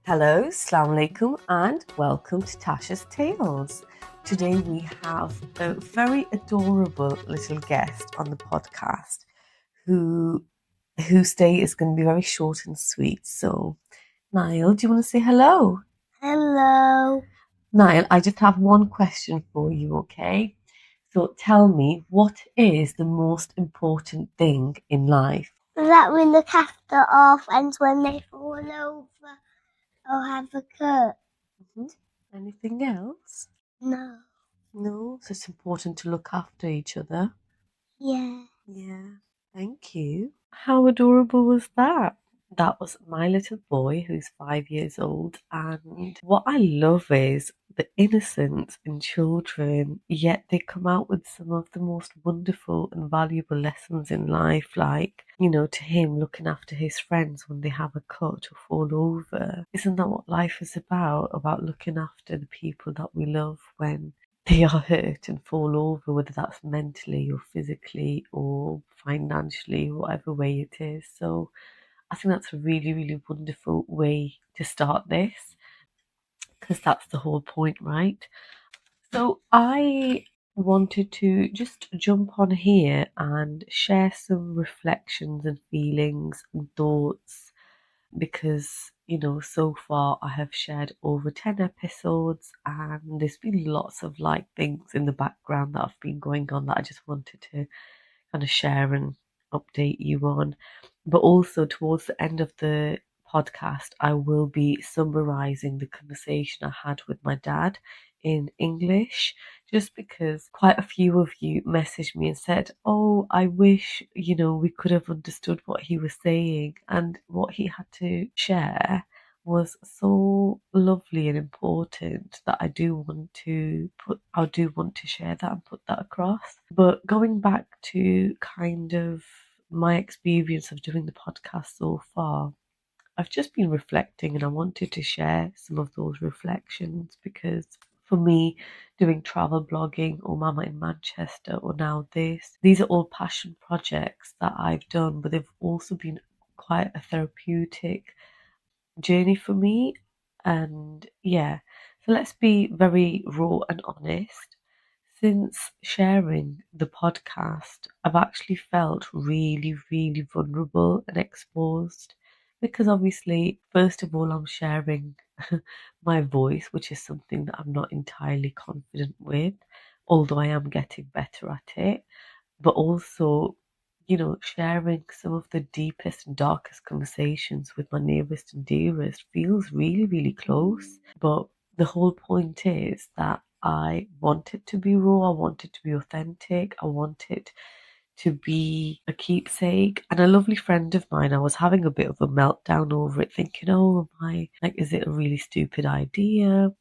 Hello, Assalamu alaikum, and welcome to Tasha's Tales. Today we have a very adorable little guest on the podcast whose day is going to be very short and sweet. So, Nael, do you want to say hello? Hello. Nael, I just have one question for you, okay? So tell me, what is the most important thing in life? That we look after our friends when they fall over or have a cut. Anything else? No. No, so it's important to look after each other. Yeah. Yeah, thank you. How adorable was that? That was my little boy who's 5 years old, and what I love is the innocence in children, yet they come out with some of the most wonderful and valuable lessons in life, like, to him looking after his friends when they have a cut or fall over. Isn't that what life is about? About looking after the people that we love when they are hurt and fall over, whether that's mentally or physically or financially, whatever way it is. So I think that's a really, really wonderful way to start this, because that's the whole point, right? So I wanted to just jump on here and share some reflections and feelings and thoughts because, so far I have shared over 10 episodes and there's been lots of things in the background that have been going on that I just wanted to kind of share and update you on. But also, towards the end of the podcast, I will be summarising the conversation I had with my dad in English, just because quite a few of you messaged me and said, "Oh, I wish, we could have understood what he was saying," and what he had to share was so lovely and important that I do want to share that and put that across. But going back to kind of my experience of doing the podcast so far, I've just been reflecting and I wanted to share some of those reflections because for me, doing travel blogging or Mama in Manchester or now these are all passion projects that I've done, but they've also been quite a therapeutic journey for me. And yeah, so let's be very raw and honest. Since sharing the podcast, I've actually felt really, really vulnerable and exposed because obviously, first of all, I'm sharing my voice, which is something that I'm not entirely confident with, although I am getting better at it, but also, sharing some of the deepest and darkest conversations with my nearest and dearest feels really, really close. But the whole point is that I want it to be raw, I want it to be authentic, I want it to be a keepsake. And a lovely friend of mine, I was having a bit of a meltdown over it, thinking, oh, is it a really stupid idea?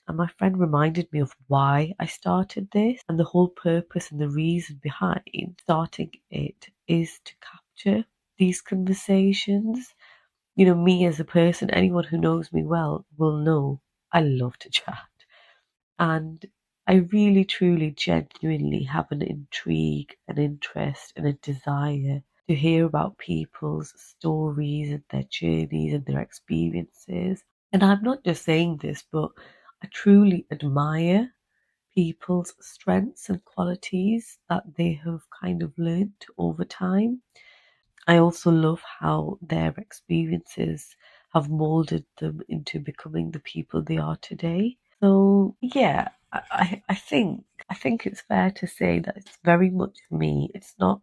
And my friend reminded me of why I started this, and the whole purpose and the reason behind starting it is to capture these conversations. Me as a person, anyone who knows me well will know I love to chat. And I really, truly, genuinely have an intrigue, an interest, and a desire to hear about people's stories and their journeys and their experiences. And I'm not just saying this, but I truly admire people's strengths and qualities that they have kind of learnt over time. I also love how their experiences have molded them into becoming the people they are today. So yeah, I think it's fair to say that it's very much me. It's not,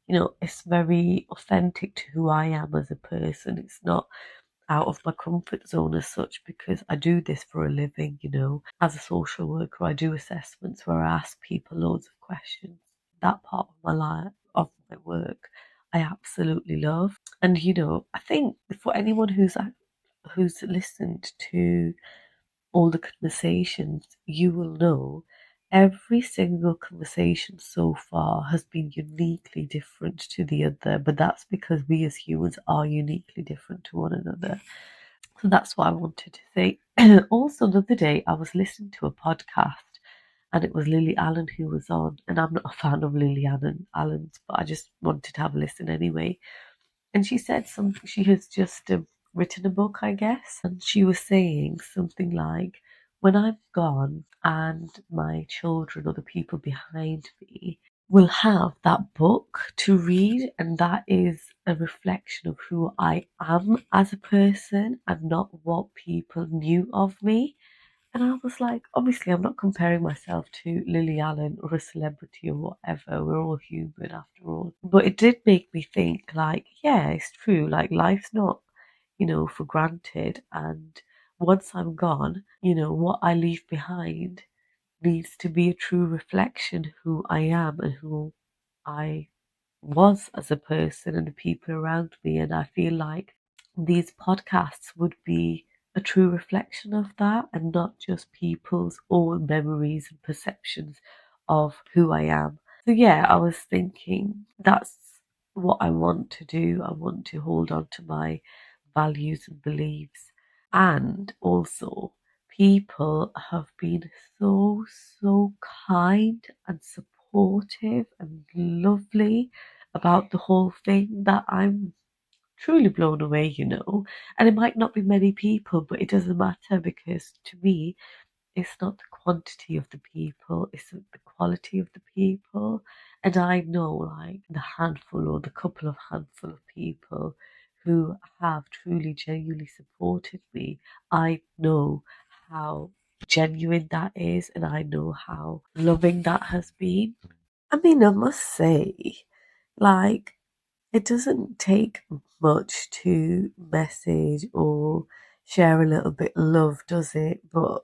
it's very authentic to who I am as a person. It's not out of my comfort zone as such because I do this for a living, As a social worker, I do assessments where I ask people loads of questions. That part of my life, of my work, I absolutely love. And I think for anyone who's listened to all the conversations, you will know every single conversation so far has been uniquely different to the other, but that's because we as humans are uniquely different to one another. So that's what I wanted to say. Also, the other day I was listening to a podcast and it was Lily Allen who was on, and I'm not a fan of Lily Allen's, but I just wanted to have a listen anyway. And she said something, she has just written a book, I guess. And she was saying something like, when I'm gone and my children or the people behind me will have that book to read, and that is a reflection of who I am as a person and not what people knew of me. And I was like, obviously, I'm not comparing myself to Lily Allen or a celebrity or whatever. We're all human after all. But it did make me think, like, yeah, it's true. Like, life's not, for granted. And once I'm gone, what I leave behind needs to be a true reflection who I am and who I was as a person and the people around me. And I feel like these podcasts would be a true reflection of that and not just people's own memories and perceptions of who I am. So, yeah, I was thinking that's what I want to do. I want to hold on to my values and beliefs. And also, people have been so, so kind and supportive and lovely about the whole thing that I'm truly blown away. And it might not be many people, but it doesn't matter because to me, it's not the quantity of the people, it's the quality of the people. And I know, like, the handful or the couple of handful of people who have truly, genuinely supported me, I know how genuine that is, and I know how loving that has been. I mean, I must say, like, it doesn't take much to message or share a little bit of love, does it? But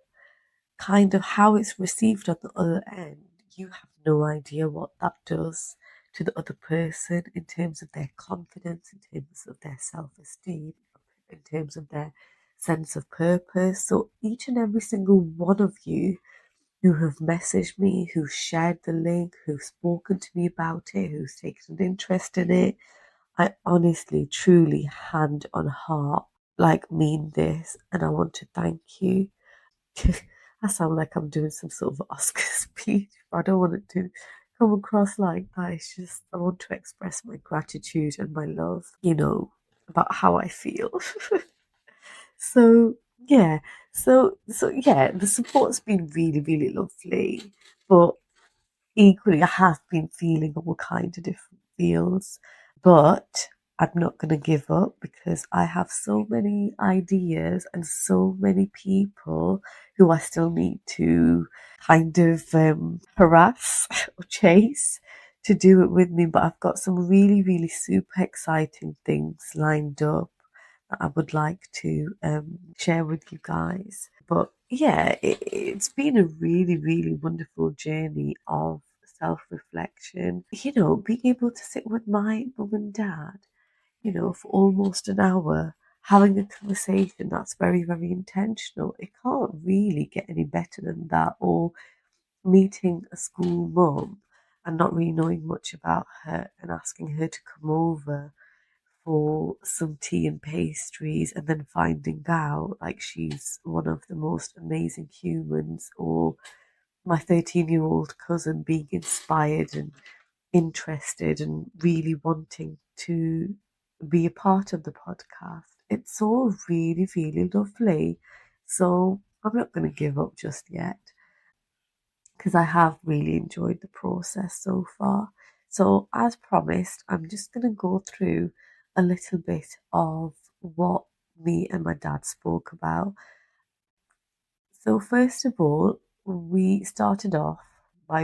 kind of how it's received on the other end, you have no idea what that does to the other person in terms of their confidence, in terms of their self esteem, in terms of their sense of purpose. So, each and every single one of you who have messaged me, who shared the link, who've spoken to me about it, who's taken an interest in it, I honestly, truly, hand on heart, like, mean this, and I want to thank you. I sound like I'm doing some sort of Oscar speech, but I don't want it to come across like that. It's just, I want to express my gratitude and my love, about how I feel. So, yeah. So yeah, the support's been really, really lovely. But equally, I have been feeling all kind of different feels, but I'm not going to give up because I have so many ideas and so many people who I still need to kind of harass or chase to do it with me. But I've got some really, really super exciting things lined up that I would like to share with you guys. But yeah, it's been a really, really wonderful journey of self reflection. Being able to sit with my mum and dad, for almost an hour, having a conversation that's very, very intentional. It can't really get any better than that. Or meeting a school mum and not really knowing much about her and asking her to come over for some tea and pastries and then finding out like she's one of the most amazing humans, or my 13-year-old cousin being inspired and interested and really wanting to be a part of the podcast. It's all really, really lovely. So I'm not going to give up just yet because I have really enjoyed the process so far. So, as promised, I'm just going to go through a little bit of what me and my dad spoke about. So, first of all, I started off by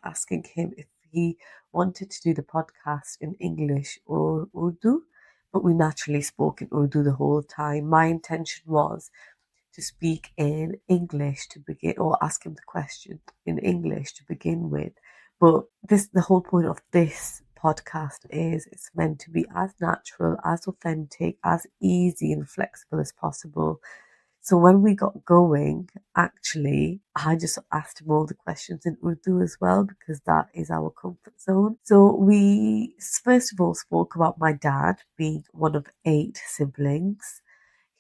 asking him if he wanted to do the podcast in English or Urdu, but we naturally spoke in Urdu the whole time. My intention was to speak in English to begin, or ask him the question in English to begin with. But the whole point of this podcast is it's meant to be as natural, as authentic, as easy and flexible as possible. So when we got going, actually, I just asked him all the questions in Urdu as well because that is our comfort zone. So we first of all spoke about my dad being one of 8 siblings.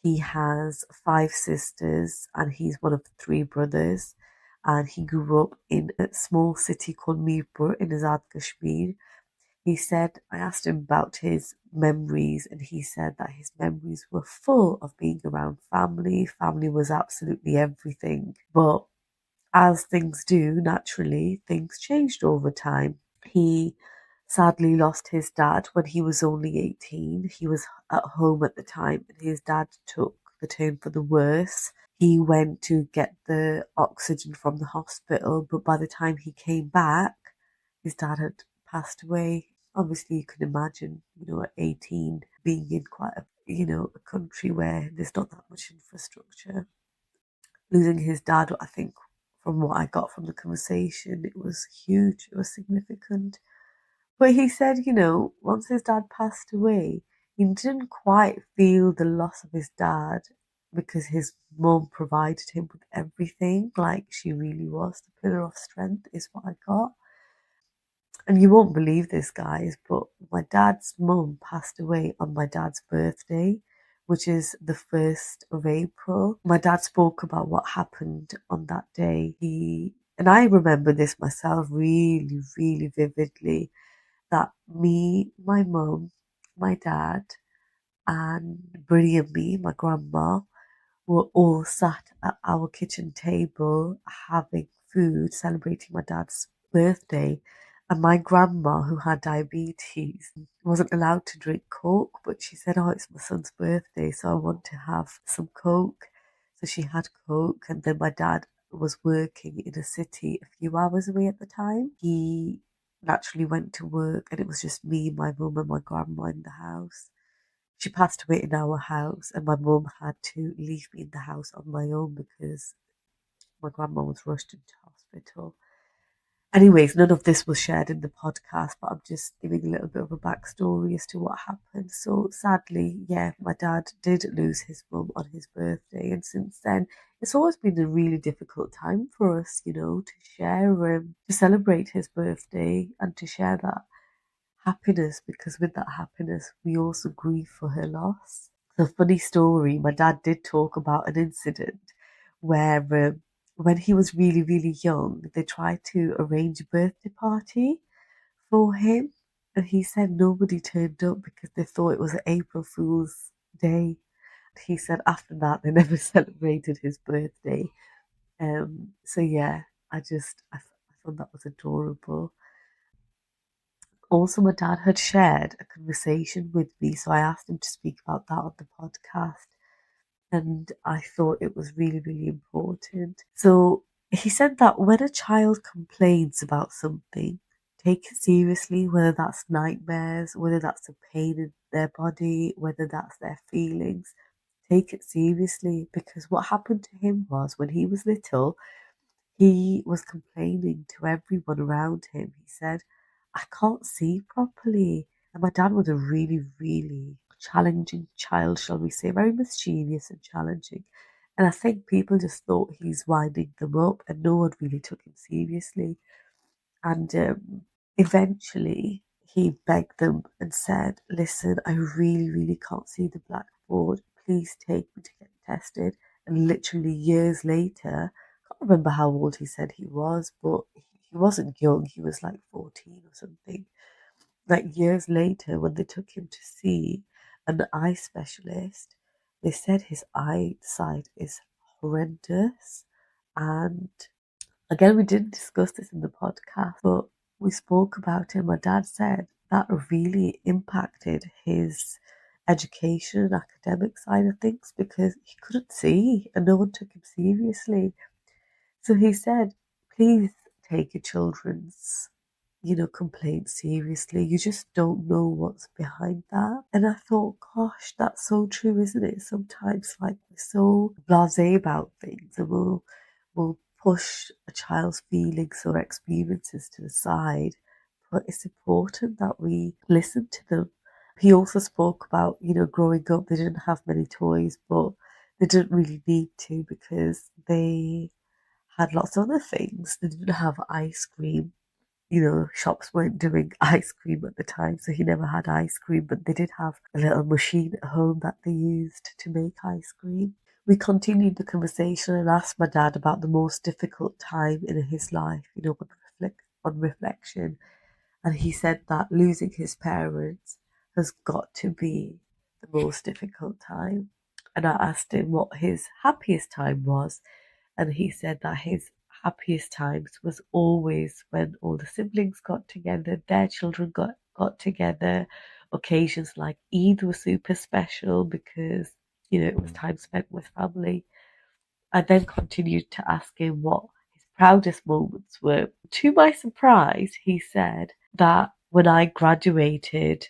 He has 5 sisters and he's one of the 3 brothers. And he grew up in a small city called Mirpur in Azad Kashmir. He said, I asked him about his memories, and he said that his memories were full of being around family. Family was absolutely everything. But as things do, naturally, things changed over time. He sadly lost his dad when he was only 18. He was at home at the time, and his dad took the turn for the worse. He went to get the oxygen from the hospital, but by the time he came back, his dad had passed away. Obviously, you can imagine, at 18, being in quite a country where there's not that much infrastructure. Losing his dad, I think, from what I got from the conversation, it was huge, it was significant. But he said, once his dad passed away, he didn't quite feel the loss of his dad because his mum provided him with everything. Like, she really was the pillar of strength, is what I got. And you won't believe this, guys, but my dad's mum passed away on my dad's birthday, which is the 1st of April. My dad spoke about what happened on that day. And I remember this myself really, really vividly, that me, my mum, my dad, and Brie and me, my grandma, were all sat at our kitchen table having food, celebrating my dad's birthday. And my grandma, who had diabetes, wasn't allowed to drink Coke, but she said, oh, it's my son's birthday, so I want to have some Coke. So she had Coke, and then my dad was working in a city a few hours away at the time. He naturally went to work, and it was just me, my mum, and my grandma in the house. She passed away in our house, and my mum had to leave me in the house on my own because my grandma was rushed into hospital. Anyways, none of this was shared in the podcast, but I'm just giving a little bit of a backstory as to what happened. So sadly, yeah, my dad did lose his mum on his birthday, and since then, it's always been a really difficult time for us, to share, to celebrate his birthday and to share that happiness, because with that happiness, we also grieve for her loss. The funny story, my dad did talk about an incident where when he was really, really young, they tried to arrange a birthday party for him. And he said nobody turned up because they thought it was an April Fool's Day. He said after that, they never celebrated his birthday. So yeah, I thought that was adorable. Also, my dad had shared a conversation with me, so I asked him to speak about that on the podcast, and I thought it was really, really important. So he said that when a child complains about something, take it seriously, whether that's nightmares, whether that's a pain in their body, whether that's their feelings. Take it seriously, because what happened to him was when he was little, he was complaining to everyone around him. He said, I can't see properly. And my dad was a really, really challenging child, shall we say, very mischievous and challenging. And I think people just thought he's winding them up, and no one really took him seriously. And eventually he begged them and said, listen, I really, really can't see the blackboard. Please take me to get tested. And literally years later, I can't remember how old he said he was, but he wasn't young. He was like 14 or something. Like years later, when they took him to see an eye specialist, they said his eyesight is horrendous. And again, we didn't discuss this in the podcast, but we spoke about it. My dad said that really impacted his education and academic side of things because he couldn't see and no one took him seriously. So he said, please take your children's, complaints seriously. You just don't know what's behind that. And I thought, gosh, that's so true, isn't it? Sometimes like we're so blasé about things, and we'll push a child's feelings or experiences to the side. But it's important that we listen to them. He also spoke about, growing up, they didn't have many toys, but they didn't really need to because they had lots of other things. They didn't have ice cream. Shops weren't doing ice cream at the time, so he never had ice cream, but they did have a little machine at home that they used to make ice cream. We continued the conversation and asked my dad about the most difficult time in his life, on reflection. And he said that losing his parents has got to be the most difficult time. And I asked him what his happiest time was, and he said that his happiest times was always when all the siblings got together, their children got together. Occasions like Eid were super special because, it was time spent with family. I then continued to ask him what his proudest moments were. To my surprise, he said that when I graduated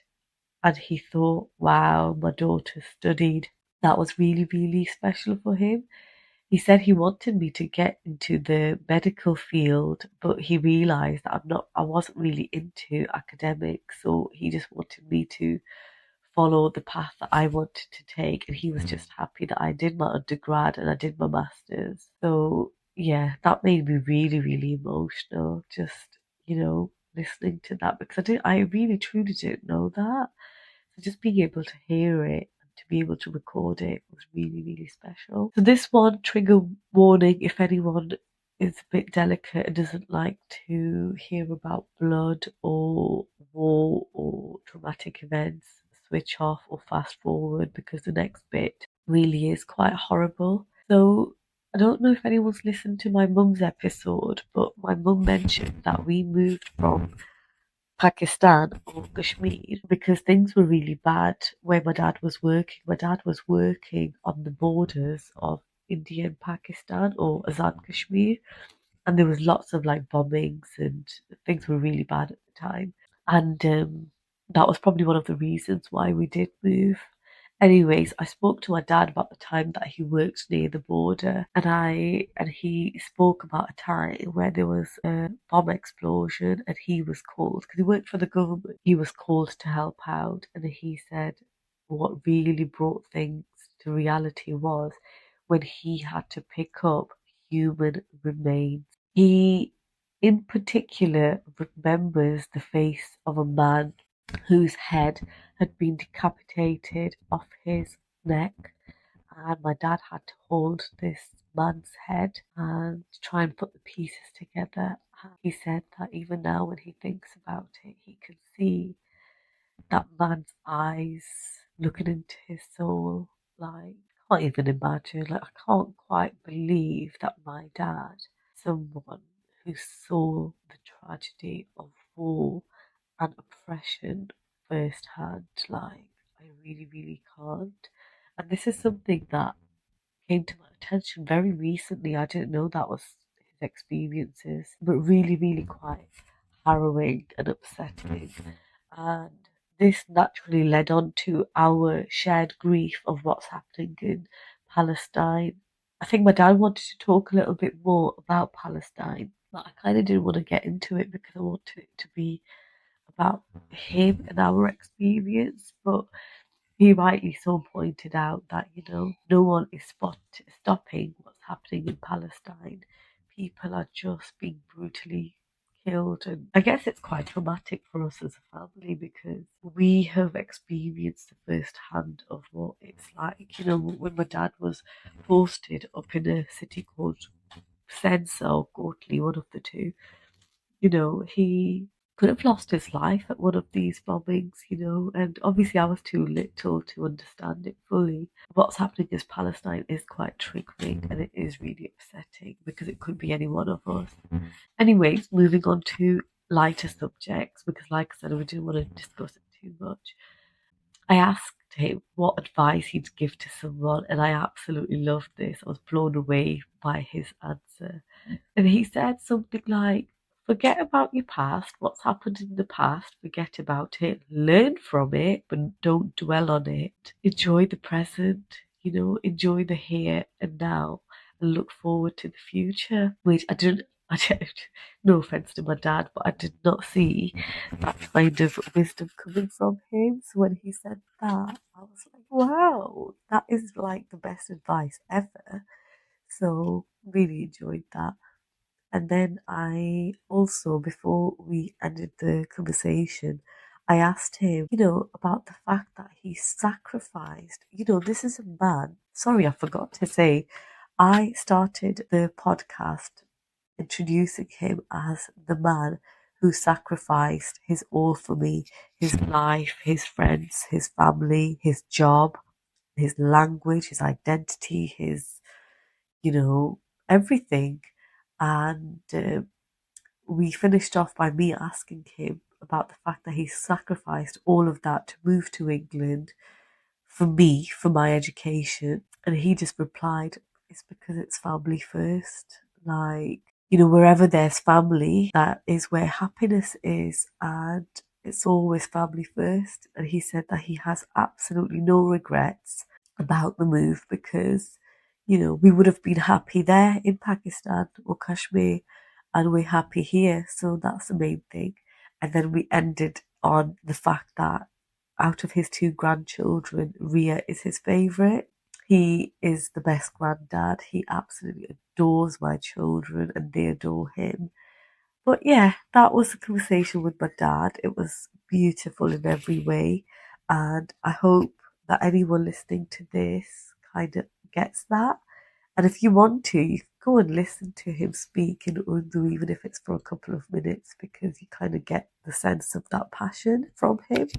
and he thought, wow, my daughter studied, that was really, really special for him. He said he wanted me to get into the medical field, but he realized that I wasn't really into academics, so he just wanted me to follow the path that I wanted to take, and he was just happy that I did my undergrad and I did my masters. So yeah, that made me really, really emotional. Just listening to that because I really truly didn't know that. So just being able to hear it and to be able to record it was really, really special. So this one, trigger warning, if anyone is a bit delicate and doesn't like to hear about blood or war or traumatic events, switch off or fast forward because the next bit really is quite horrible. So I don't know if anyone's listened to my mum's episode, but my mum mentioned that we moved from Pakistan or Kashmir because things were really bad where my dad was working. My dad was working on the borders of India and Pakistan or Azad Kashmir, and there was lots of like bombings and things were really bad at the time. And that was probably one of the reasons why we did move. Anyways, I spoke to my dad about the time that he worked near the border, and he spoke about a time where there was a bomb explosion, and he was called because he worked for the government. He was called to help out, and he said what really brought things to reality was when he had to pick up human remains. He, in particular, remembers the face of a man whose head had been decapitated off his neck, and my dad had to hold this man's head and try and put the pieces together. And he said that even now, when he thinks about it, he can see that man's eyes looking into his soul. Like, I can't even imagine. Like, I can't quite believe that my dad, someone who saw the tragedy of war and oppression firsthand, like, I really, really can't. And this is something that came to my attention very recently. I didn't know that was his experiences, but really, really quite harrowing and upsetting. And this naturally led on to our shared grief of what's happening in Palestine. I think my dad wanted to talk a little bit more about Palestine, but I kind of didn't want to get into it because I wanted it to be about him and our experience. But he rightly so pointed out that, no one is stopping what's happening in Palestine. People are just being brutally killed. And I guess it's quite traumatic for us as a family because we have experienced the first hand of what it's like. When my dad was posted up in a city called Sensa or Gortley, one of the two, he could have lost his life at one of these bombings, and obviously I was too little to understand it fully. What's happening in Palestine is quite triggering and it is really upsetting because it could be any one of us. Anyways, moving on to lighter subjects because, like I said, we didn't want to discuss it too much. I asked him what advice he'd give to someone, and I absolutely loved this. I was blown away by his answer. And he said something like, forget about your past, what's happened in the past, forget about it, learn from it, but don't dwell on it. Enjoy the present, enjoy the here and now, and look forward to the future. Which no offense to my dad, but I did not see that kind of wisdom coming from him. So when he said that, I was like, wow, that is like the best advice ever. So really enjoyed that. And then I also, before we ended the conversation, I asked him, about the fact that he sacrificed. This is a man. Sorry, I forgot to say, I started the podcast introducing him as the man who sacrificed his all for me, his life, his friends, his family, his job, his language, his identity, his, you know, everything. And we finished off by me asking him about the fact that he sacrificed all of that to move to England for me, for my education. And he just replied, it's because it's family first. Like, wherever there's family, that is where happiness is. And it's always family first. And he said that he has absolutely no regrets about the move because, we would have been happy there in Pakistan or Kashmir and we're happy here. So that's the main thing. And then we ended on the fact that out of his two grandchildren, Ria is his favourite. He is the best granddad. He absolutely adores my children and they adore him. But yeah, that was a conversation with my dad. It was beautiful in every way. And I hope that anyone listening to this kind of gets that. And if you want to, you can go and listen to him speak in Urdu, even if it's for a couple of minutes, because you kind of get the sense of that passion from him.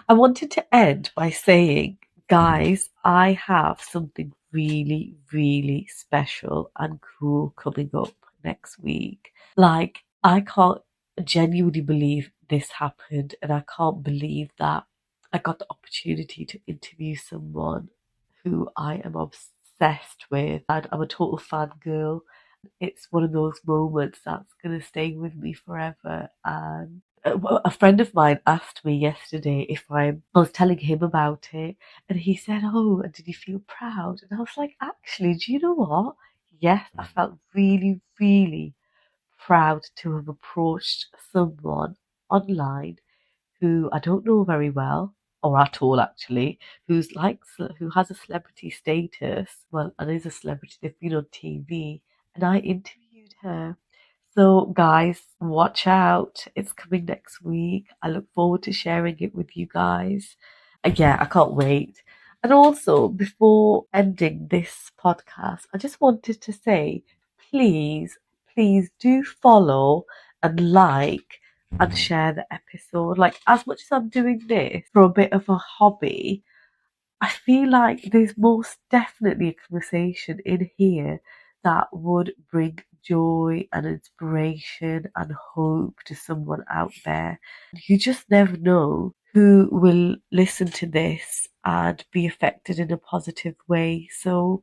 I wanted to end by saying, guys, I have something really, really special and cool coming up next week. Like, I can't genuinely believe this happened, and I can't believe that I got the opportunity to interview someone who I am obsessed with, and I'm a total fangirl. It's one of those moments that's going to stay with me forever. And a friend of mine asked me yesterday if I was telling him about it, and he said, "Oh, and did you feel proud?" And I was like, "Actually, do you know what? Yes, I felt really, really proud to have approached someone online who I don't know very well, or at all actually, who has a celebrity status, well, and is a celebrity, they've been on TV, and I interviewed her. So guys, watch out. It's coming next week. I look forward to sharing it with you guys. Yeah, I can't wait. And also, before ending this podcast, I just wanted to say, please, please do follow and like and share the episode. Like, as much as I'm doing this for a bit of a hobby, I feel like there's most definitely a conversation in here that would bring joy and inspiration and hope to someone out there. You just never know who will listen to this and be affected in a positive way. So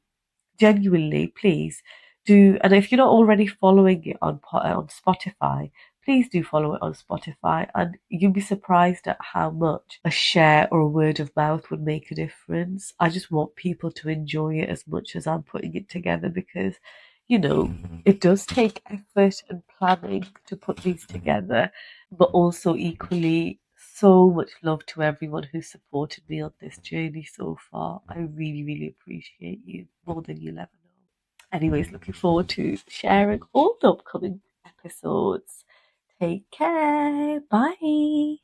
genuinely, please do. And if you're not already following it on Spotify, please do follow it on Spotify. And you'll be surprised at how much a share or a word of mouth would make a difference. I just want people to enjoy it as much as I'm putting it together because, it does take effort and planning to put these together, but also equally so much love to everyone who supported me on this journey so far. I really, really appreciate you more than you'll ever know. Anyways, looking forward to sharing all the upcoming episodes. Take care. Bye.